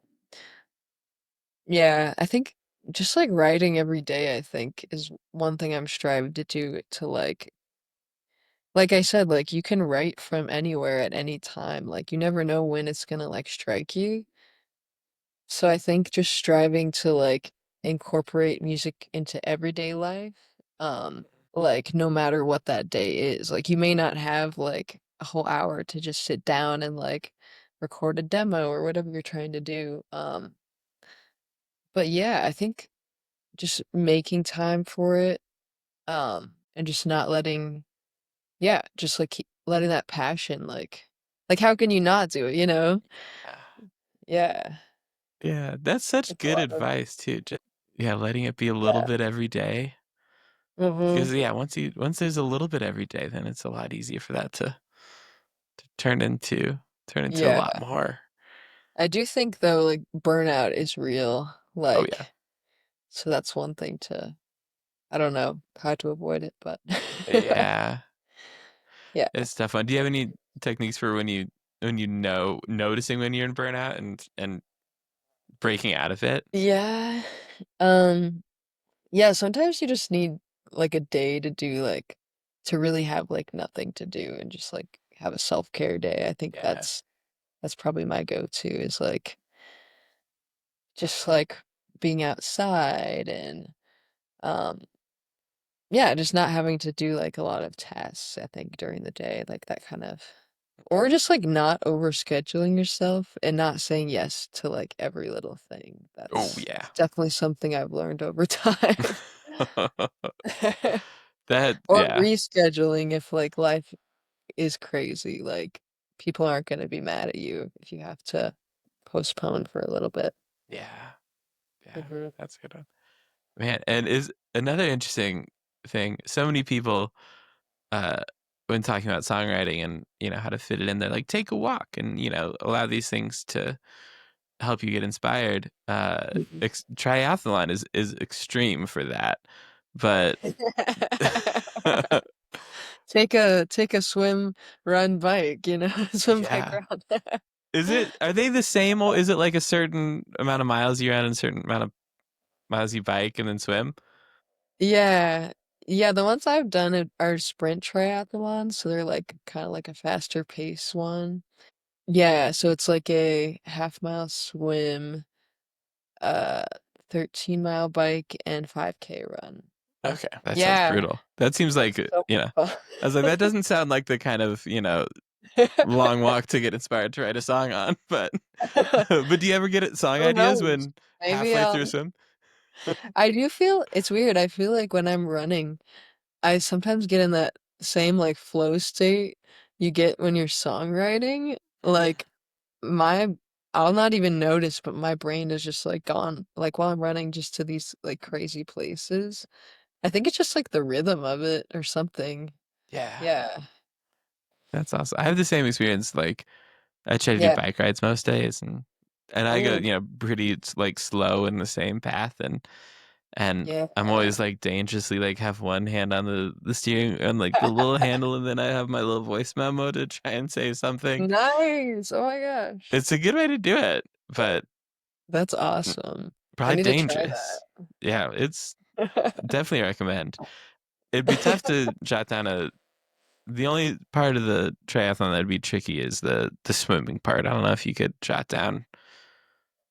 yeah, I think just like writing every day, I think is one thing I'm striving to do to like I said, like you can write from anywhere at any time. Like you never know when it's gonna like strike you. So I think just striving to like incorporate music into everyday life, like no matter what that day is. Like you may not have like a whole hour to just sit down and like record a demo or whatever you're trying to do. But yeah, I think just making time for it, and just not letting, yeah, just like letting that passion, like how can you not do it, you know? Yeah. Yeah, Yeah, that's such it's a good lot of, advice too. Just, yeah, letting it be a little yeah. bit every day. Hmm. Because yeah, once there's a little bit every day, then it's a lot easier for that to turn into a Yeah. lot more. I do think though, like burnout is real. Oh yeah. So that's one thing to, I don't know how to avoid it, but Yeah. yeah. It's tough one. Do you have any techniques for when you know noticing when you're in burnout and breaking out of it? Yeah. Um, yeah, sometimes you just need like a day to do like to really have like nothing to do and just like have a self-care day. I think Yeah. that's probably my go-to is like just like being outside and um yeah, just not having to do like a lot of tasks, I think, during the day, like that kind of, or just like not overscheduling yourself and not saying yes to like every little thing. Oh That's yeah. definitely something I've learned over time. That Or yeah. rescheduling if like life is crazy. Like people aren't going to be mad at you if you have to postpone for a little bit. Yeah. Yeah. Hmm. That's a good one. Man, and is another interesting thing. So many people, uh, when talking about songwriting and how to fit it in there, like take a walk and allow these things to help you get inspired. Triathlon is extreme for that, but Take a swim, run, bike, swim, bike, yeah. run. Are they the same, or is it like a certain amount of miles you run and a certain amount of miles you bike and then swim? Yeah. Yeah, the ones I've done are sprint triathlons, so they're like kind of like a faster pace one. Yeah, so it's like a half-mile swim, uh 13-mile bike and 5K run. Okay, that sounds Yeah. brutal. That seems like, So much I was like, that doesn't sound like the kind of, long walk to get inspired to write a song on, but fun. but do you ever get song Who ideas knows? when Maybe halfway through a I'll swim? I do feel it's weird. I feel like when I'm running, I sometimes get in that same like flow state you get when you're songwriting. Yeah. Like my I'll not even notice, but my brain is just like gone like while I'm running just to these like crazy places. I think it's just like the rhythm of it or something. Yeah. Yeah. That's awesome. I have the same experience. Like I try to do Yeah. bike rides most days, and I go, Mm, pretty like slow in the same path, and yeah. I'm always like dangerously like have one hand on the steering and like the little handle, and then I have my little voice memo to try and say something. Nice. Oh my gosh. It's a good way to do it, but That's awesome. I probably need to try dangerous. that. Yeah, it's definitely recommend. It'd be tough to jot down a. The only part of the triathlon that'd be tricky is the swimming part. I don't know if you could jot down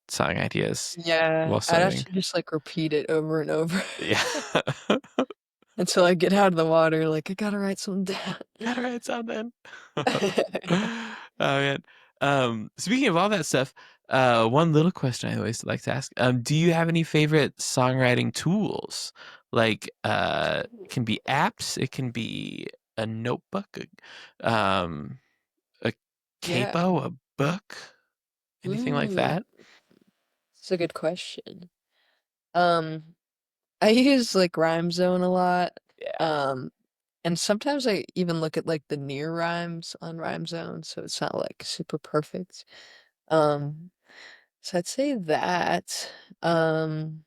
song ideas Yeah, while I'd have swimming. to just like repeat it over and over Yeah. until I get out of the water. Like, I gotta write something down. Gotta write something. Oh man. Speaking of all that stuff, one little question I always like to ask, do you have any favorite songwriting tools? Like it can be apps, it can be a notebook, um a Yeah. capo, a book, anything like Mm, that? it's a good question. Um, I use like Rhyme Zone a lot. Yeah. Um, and sometimes I even look at like the near rhymes on Rhyme Zone, so it's not like super perfect. Um, so I'd say that. Um,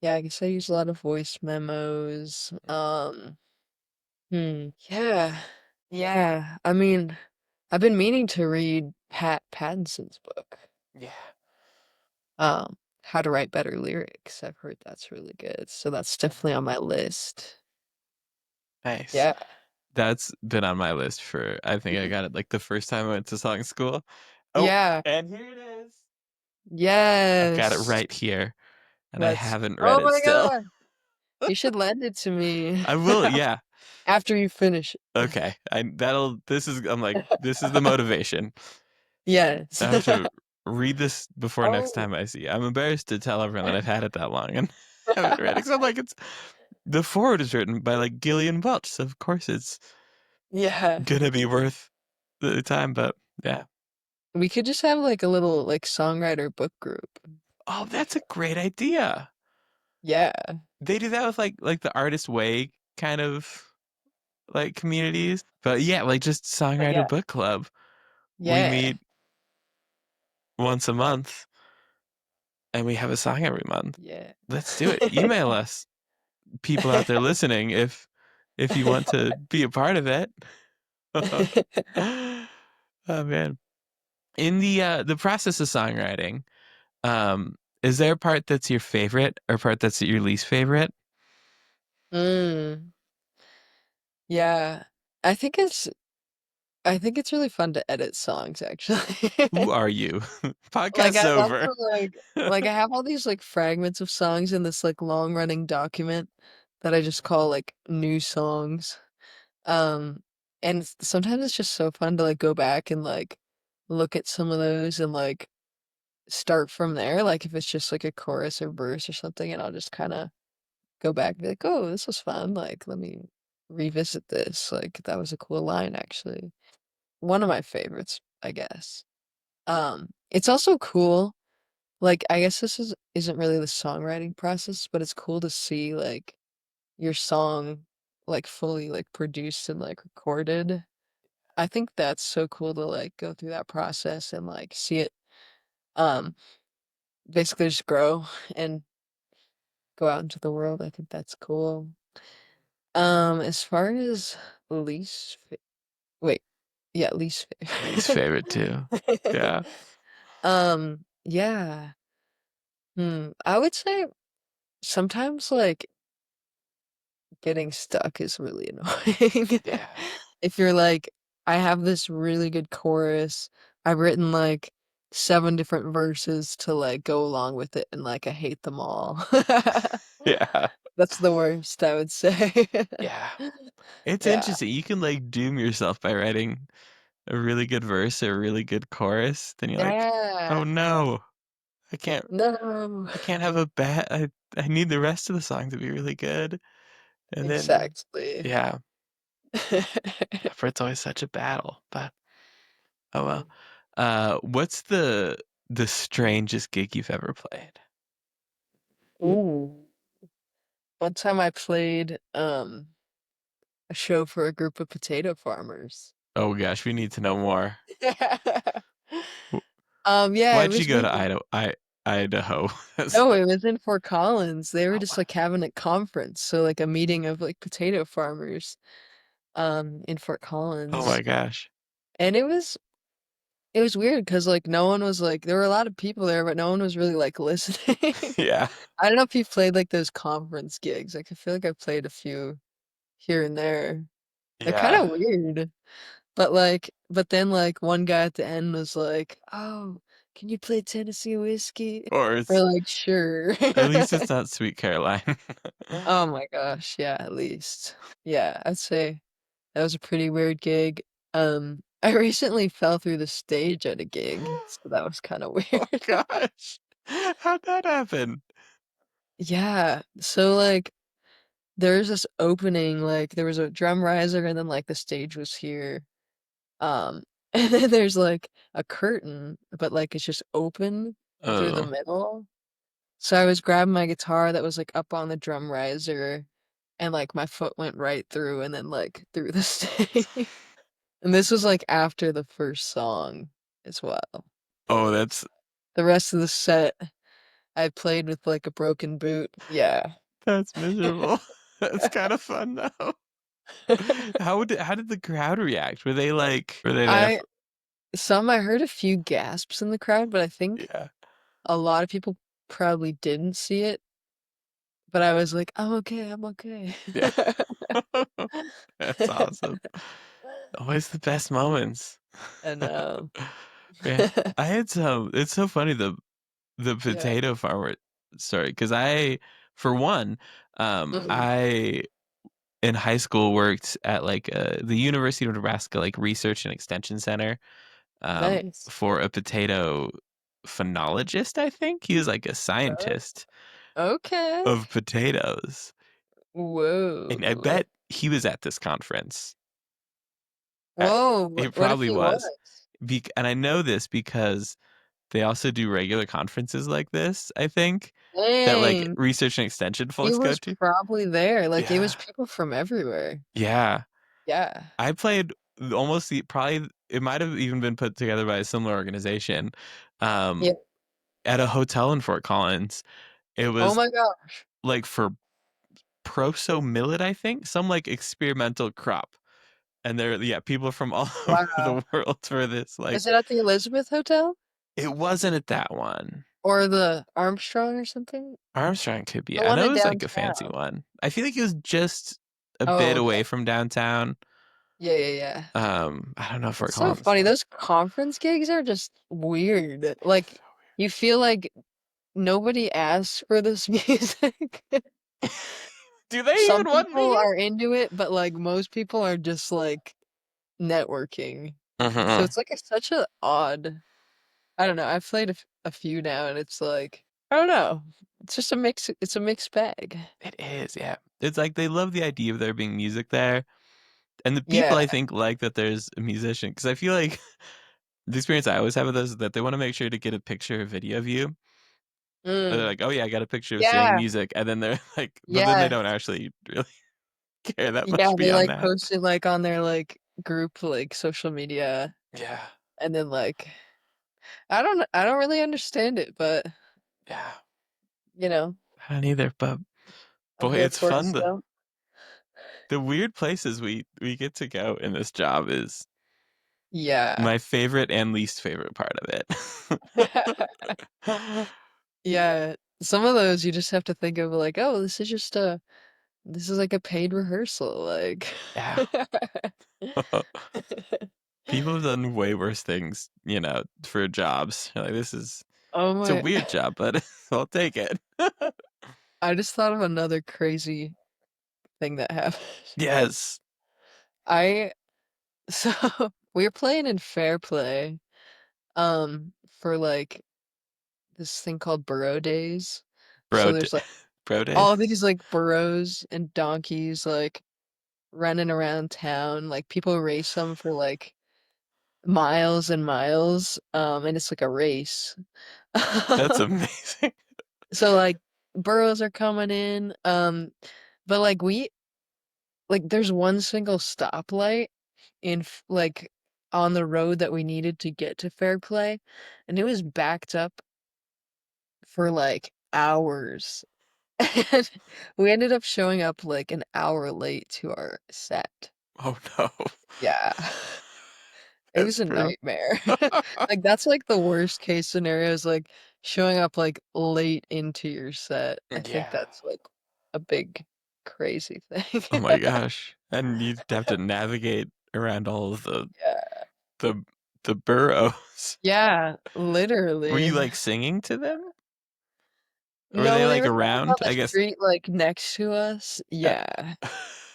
yeah, I guess I use a lot of voice memos. Yeah. Yeah. I mean, I've been meaning to read Pat Pattinson's book, Yeah. How to Write Better Lyrics. I've heard that's really good. So that's definitely on my list. Nice. Yeah. That's been on my list for, I think I got it like the first time I went to song school. Oh, Yeah. and here it is. I've got it Yes. right here, and I Let's, haven't read oh it my still. God. You should lend it to me I will, yeah. after you finish it. Okay. I'm like, this is the motivation. Yes. I have to read this before next Oh, time I see you. I'm embarrassed to tell everyone that I've had it that long and haven't read it. Because I'm like, the forward is written by like Gillian Welch, so of course it's yeah. gonna be worth the time, but yeah. We could just have like a little like songwriter book group. Oh, that's a great idea. Yeah. They do that with like the artist way kind of like communities. But yeah, like just But songwriter yeah. book club. We Yeah. meet once a month and we have a song every month. Yeah. Let's do it. Email us, people out there listening, if you want to be a part of it. Oh man. In the process of songwriting, is there a part that's your favorite or a part that's your least favorite? Mm, yeah. I think it's I think it's really fun to edit songs actually. Who are you? Like Podcast's I love over. to like I have all these like fragments of songs in this like long running document that I just call like new songs. Um and sometimes it's just so fun to like go back and like look at some of those and like start from there. Like if it's just like a chorus or verse or something and I'll just kind of go back and be like, "Oh, this was fun. Like let me revisit this. Like that was a cool line actually." one of my favorites, I guess. It's also cool. Like, I guess this isn't really the songwriting process, but it's cool to see like your song like fully like produced and like recorded. I think that's so cool to like go through that process and like see it um basically just grow and go out into the world. I think that's cool. As far as least fa- wait, yeah, least Least favorite. favorite too. Yeah. Yeah. I would say sometimes like getting stuck is really annoying. Yeah. If you're like, I have this really good chorus, I've written like 7 different verses to like go along with it, and like I hate them all. Yeah. That's the worst, I would say. Yeah. It's Yeah. interesting. You can like doom yourself by writing a really good verse or a really good chorus. Then you're like, Yeah. oh no, I can't No. I can't have a bad I need the rest of the song to be really good. And then Exactly. yeah, yeah, for it's always such a battle. But oh well. What's the strangest gig you've ever played? Ooh. One time I played a show for a group of potato farmers. Oh gosh, we need to know more. Wh- Yeah, it Why'd you was go weird. to Idaho? No, it was in Fort Collins. They were Oh just wow. like having a conference, so like a meeting of like potato farmers in Fort Oh Collins. my gosh. And it was weird because like no one was like there were a lot of people there, but no one was really like listening. Yeah. I don't know if you've played like those conference gigs. Like I feel like I've played a few here and there. They're kind Yeah. of weird. But then like one guy at the end was like, "Oh, can you play Tennessee Whiskey?" Or We're it's like, "Sure." at least it's not Sweet Caroline. Oh my gosh, yeah, at least. Yeah, I'd say that was a pretty weird gig. I recently fell through the stage at a gig, so that was kind of Oh weird. gosh. How'd that happen? Yeah, so like there's this opening, like there was a drum riser and then like the stage was here. And then there's like a curtain, but like it's just open through the Oh. middle. So I was grabbing my guitar that was like up on the drum riser, and like my foot went right through and then like through the stage. And this was like after the first song as well. Oh, that's The rest of the set I played with like a broken boot. Yeah. that's miserable. That's kind of fun though. How did the crowd react? Were they there I for I heard a few gasps in the crowd, but I think yeah. a lot of people probably didn't see it. But I was like, "I'm okay, I'm okay." Yeah. That's awesome. Always the best moments. And, Yeah. I had some it's so funny the yeah. potato farmer story because for one, Mhm. I in high school worked at like the University of Nebraska like research and extension center Nice. for a potato phenologist, I think. He was like a Oh, scientist okay. of potatoes. And I Whoa. bet he was at this conference. Uh, Whoa, It what if probably he was. was? And I know this because they also do regular conferences like this, I think, that like Dang, research and extension he folks go was to. probably there, like, it was Yeah. people from everywhere. Yeah. Yeah. I played almost probably it might have even been put together by a similar organization Yeah. um, at a hotel in Fort Collins. It Oh was my gosh. like for proso millet, I think, some like experimental crop. And there, yeah, people from all over Wow. the world for this. Like, Is it at the Elizabeth Hotel? it wasn't at that one. Or the Armstrong or something? Armstrong could be. The I one know in it was like a fancy downtown. one. I feel like it was just a Oh, bit okay. away from downtown. Yeah, yeah, yeah. I don't know if we're It's so calling this funny, though. those conference gigs are just weird. Like, you feel like nobody asked for this music. Do they Some even want people me? are into it, but like most people are just like networking. So Uh-huh. it's like it's such a odd. I don't know. I've played a few now, and it's like I don't know. It's just a mix. It's a mixed bag. It is, yeah. It's like they love the idea of there being music there, And the people Yeah. I think like that there's a musician because I feel like the experience I always have with those is that they want to make sure to get a picture or video of you. They're Mm. like, oh yeah, I got a picture of saying Yeah. music, and then they're like, but then they Yeah. don't actually really care that Yeah, much they beyond like that. post it like on their like group like social media Yeah, and then like I don't really understand it, but yeah, you know, I don't either. But I'm boy, here it's for it fun. still. The weird places we get to go in this job is Yeah. my favorite and least favorite part of it. Yeah. Some of those you just have to think of like, oh, this is like a paid rehearsal, like Yeah. People have done way worse things, for jobs. You're like, Oh it's a my, weird job, but I'll take it. I just thought of another crazy thing that happened. Yes. I so we were playing in Fair Play, for like this thing called Burrow Days. So Bro, there's like bro all days. these like burros and donkeys like running around town. Like people race them for like miles and miles. And it's like a race. That's amazing. So like burros are coming in. But like there's one single stoplight like on the road that we needed to get to Fair Play, and it was backed up for like hours. And we ended up showing up like an hour late to our set. Oh no. Yeah. It That's was a brutal. nightmare. Like that's like the worst case scenario is like showing up like late into your set. I think Yeah. that's like a big crazy thing. Oh my gosh. And you'd have to navigate around all of Yeah. the the burrows. Yeah, Were you literally. like singing to them? Or were No, they they like were kind of on around? the I guess. street like next to us. uh, Yeah.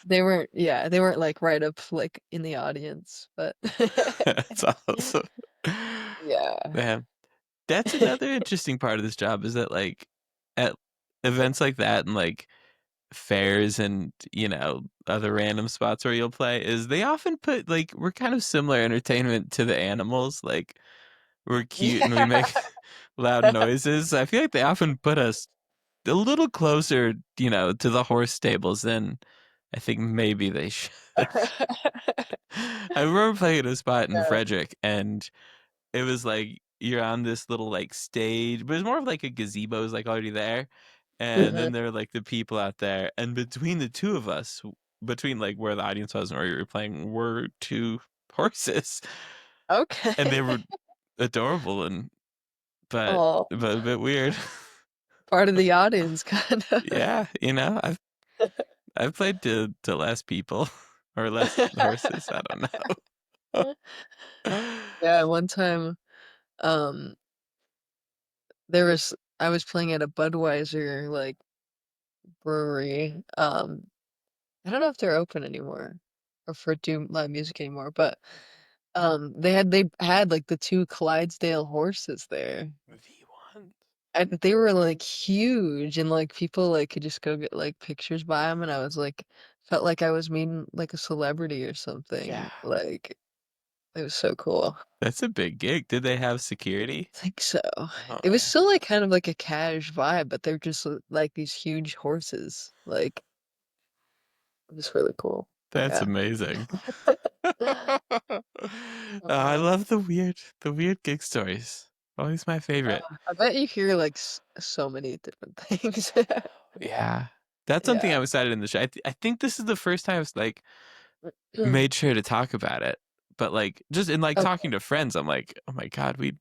They weren't like right up like in the audience, but That's awesome. yeah. Man, that's another interesting part of this job is that like at events like that and like fairs and other random spots where you'll play is they often put like we're kind of similar entertainment to the animals. Like we're cute and we Yeah. make loud noises. I feel like they often put us a little closer, to the horse stables than I think maybe they should. I remember playing at a spot in Yeah. Frederick, and it was like you're on this little like stage, but it's more of like a gazebo is like already there, and Mhm. then there are like the people out there, and between the two of us, between like where the audience was and where you were playing, were two horses, and Okay. they were adorable and but Oh, a bit weird. part of the audience kind of. Yeah, I've played to less people or less horses. I don't know. Yeah, one time, um, I was playing at a Budweiser like brewery. I don't know if they're open anymore or for do live music anymore, but they had like the two Clydesdale horses there. V1. And they were like huge and like people like could just go get like pictures by them and I was like felt like I was meeting like a celebrity or Yeah, something. Like it was so cool. that's a big gig. Did they have security? I think so. Oh, It was still like kind of like a cash vibe, but they're just like these hage horses. Like it was really cool. that's Yeah. amazing. I Uh, love the weird gig stories. Always my favorite. I bet you hear like so many different things. Yeah, that's something Yeah. I'm excited in the show. I think this is the first time I've like made sure to talk about it. But like just in like Okay. talking to friends, I'm like, oh my god, we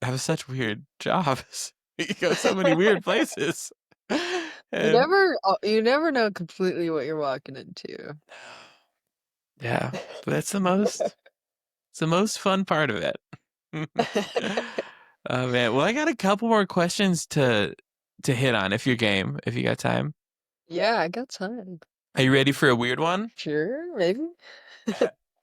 have such weird jobs. We go so many weird places. And You never know completely what you're walking into. yeah, but that's the most fun part of it. Oh man, well I got a couple more questions to hit on if you're game, if you got time. Yeah, I got time. Are you ready for a weird one? Sure, maybe.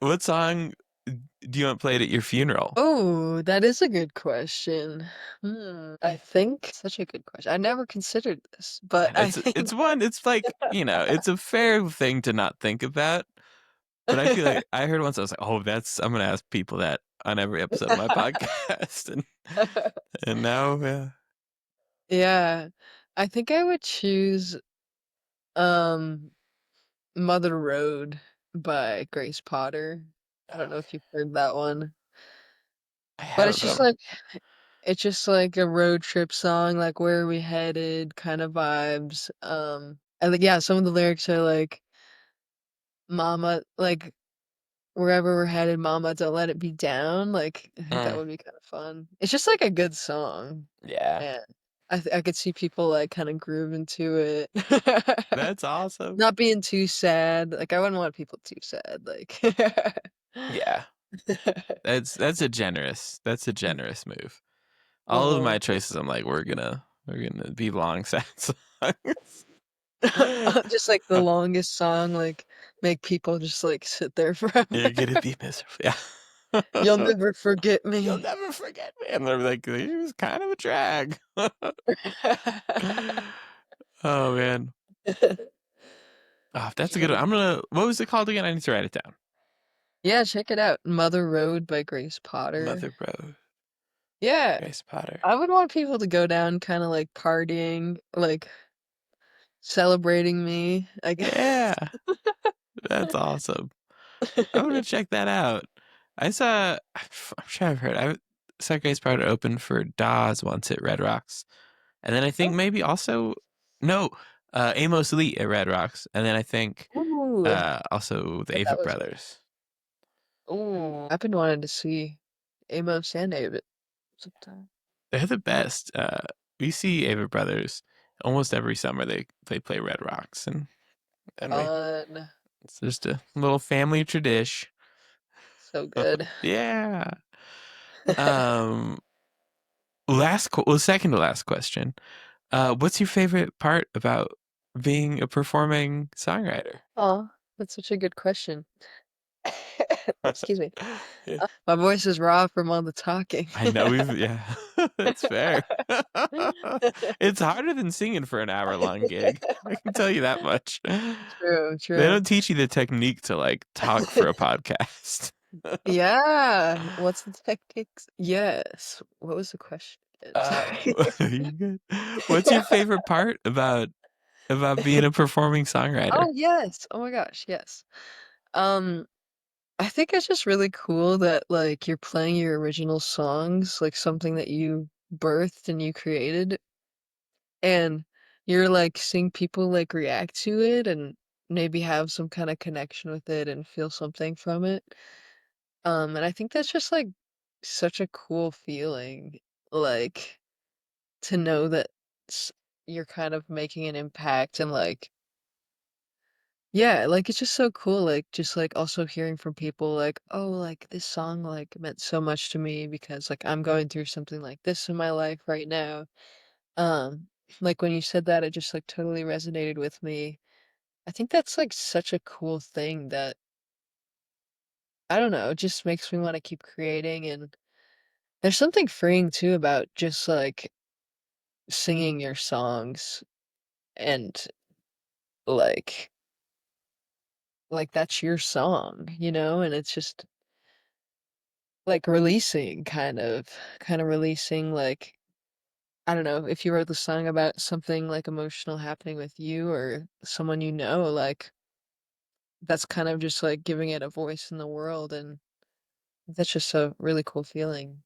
What song do you want played at your funeral? Oh, that is a good question. I think such a good question. I never considered this, but And I it's think one. It's like it's a fair thing to not think about. But I feel like I heard once I was like, oh, I'm gonna ask people that on every episode of my podcast, and now, yeah, Yeah. I think I would choose um Mother Road by Grace Potter. I don't know if you've heard that one. I But haven't, but I'm it's just like a road trip song, like where are we headed kind of vibes. And like yeah, some of the lyrics are like Mama, like wherever we're headed, Mama, don't let it be down. Like I think that mm, would be kind of fun. It's just like a good song. yeah, And I could see people like kind of grooving to it. that's awesome. Not being too sad. Like I wouldn't want people too sad. Like Yeah, that's a generous move. All of uh my choices, I'm like, we're gonna be long sad songs. just like the longest song, like make people just like sit there forever. You're gonna be miserable. You'll Yeah. never forget You'll me. never forget me. And they're like, he was kind of a drag. Oh man. Oh, that's a good one. What was it called again? I need to write it down. Yeah, check it out. Mother Road by Grace Potter. Mother Bro, Yeah, Grace Potter. I would want people to go down kind of like partying, like celebrating me, I Yeah, guess. that's awesome. I'm gonna check that out. I'm sure I've heard. I saw Grace Potter open for Dawes once at Red Rocks. And then I think Oh, maybe also, no, Amos Lee at Red Rocks. And then I think ooh, also the that Avett was Brothers. ooh. I've been wanting to see Amos and David sometime. They're the best. We see Avett Brothers almost every summer. They play Red Rocks, and Fun. it's just a little family tradition. So good. Yeah. Um. Second to last question. What's your favorite part about being a performing songwriter? Oh, that's such a good question. Excuse me. Yeah. My voice is raw from all the talking. I know yeah, that's fair. It's harder than singing for an hour-long gig. I can tell you that much. True, They true. don't teach you the technique to like talk for a podcast. Yeah. What's the techniques? Yes. What was the question? Sorry. You good? What's your favorite part about being a performing songwriter? Oh, yes. Oh my gosh, yes. Um, I think it's just really cool that like you're playing your original songs, like something that you birthed and you created, and you're like seeing people like react to it and maybe have some kind of connection with it and feel something from it. And I think that's just like such a cool feeling, like to know that s- you're kind of making an impact and like yeah, like it's just so cool, like just like also hearing from people like, oh, like this song like meant so much to me because like I'm going through something like this in my life right now. Um, like when you said that, it just like totally resonated with me. I think that's like such a cool thing that I don't know, it just makes me want to keep creating and there's something freeing too about just like singing your songs and like that's your song, you know, and it's just like releasing kind of releasing like I don't know if you wrote the song about something like emotional happening with you or someone you know, like that's kind of just like giving it a voice in the world and that's just a really cool feeling.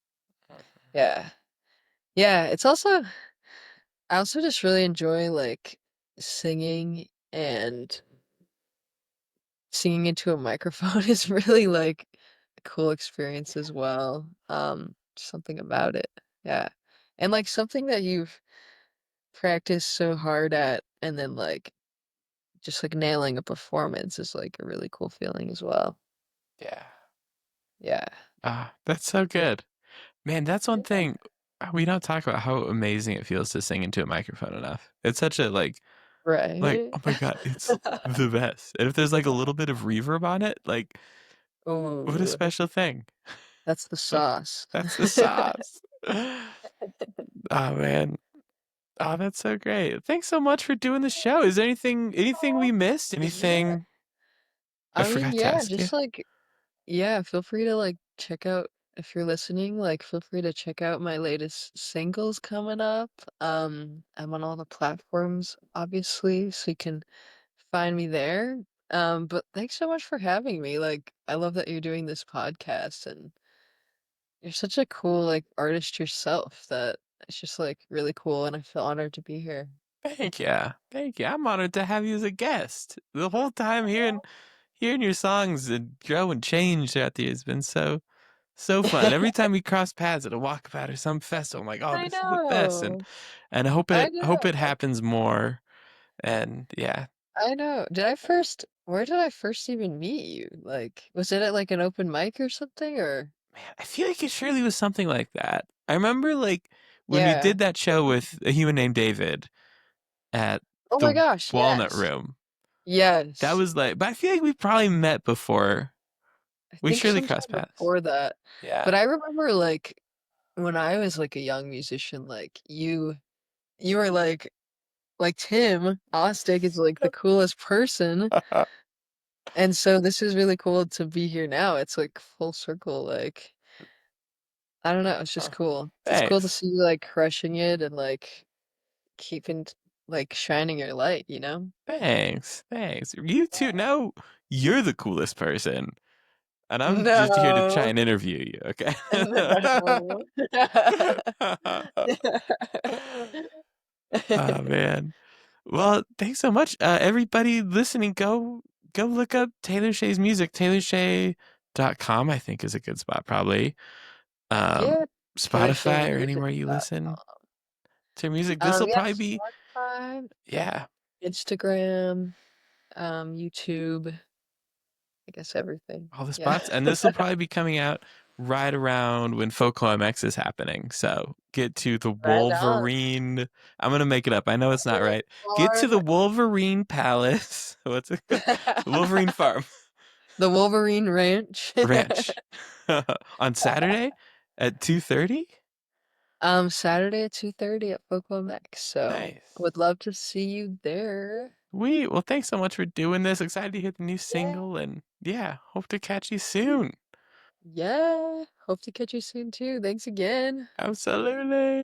Yeah. Yeah, it's also I also just really enjoy like singing and singing into a microphone is really like a cool experience as well. Something about it. Yeah. And like something that you've practiced so hard at and then like just like nailing a performance is like a really cool feeling as well. Yeah. Yeah. Ah, that's so Yeah. good. Man, that's one thing we don't talk about how amazing it feels to sing into a microphone enough. It's such a like, Right. oh my God, it's the best. And if there's like a little bit of reverb on it, like what a Ooh, special thing. that's the sauce. That's the sauce. Oh man. Oh, that's so great. Thanks so much for doing the show. Is there anything we missed? Yeah. Anything? I I mean, forgot to yeah, ask you. just like, yeah, feel free to like check out if you're listening, like feel free to check out my latest singles coming up. I'm on all the platforms, obviously, so you can find me there. But thanks so much for having me. Like, I love that you're doing this podcast and you're such a cool like artist yourself that it's just like really cool and I feel honored to be here. Thank you. Thank you. I'm honored to have you as a guest. The whole time hearing your songs and grow and change throughout the years has been so fun. Every time we cross paths at a walkabout or some festival, I'm like, oh, I this is the best, and know. and I I hope know. it happens more. And yeah, I know. Where did I first even meet you? Like, was it at like an open mic or something or? man, I feel like it surely was something like that. I remember like when we Yeah. did that show with a human named David at Oh my the gosh, Walnut yes. Room. That Yes. was like, but I feel like we probably met before. I We think surely sometime crossed paths. before that. Yeah. But I remember like when I was like a young musician, like you were like Tim Ostdiek is like the coolest person. And so this is really cool to be here now. It's like full circle, like I don't know, it's just cool. It's cool to Thanks. see you like crushing it and like keeping like shining your light, you know? Thanks. Thanks. You too. No, you're the coolest person. And I'm just here to try No. and interview you, okay? No. Oh man. Well, thanks so much. Everybody listening, go look up Taylor Shae's music. TaylorShae.com, I think, is a good spot, probably. Um, Yeah, Spotify or anywhere you listen TaylorShaeMusic.com. to music. This will Yeah, probably be, Spotify, yeah, Instagram, YouTube, I guess everything. all the Yeah. spots. And this will probably be coming out right around when Folklore MX is happening. So get to the Right on. Wolverine. I'm gonna make it up. I know it's not Wolverine right. Get to Farm. the Wolverine Palace. What's it called? The Wolverine Farm The Wolverine Ranch. Ranch on Saturday at 2:30. Saturday at 2:30 at Folklore X. So I Nice. would love to see you there. Well, thanks so much for doing this. Excited to hear the new Yeah. single, and yeah, hope to catch you soon. Yeah. Hope to catch you soon too. Thanks again. Absolutely.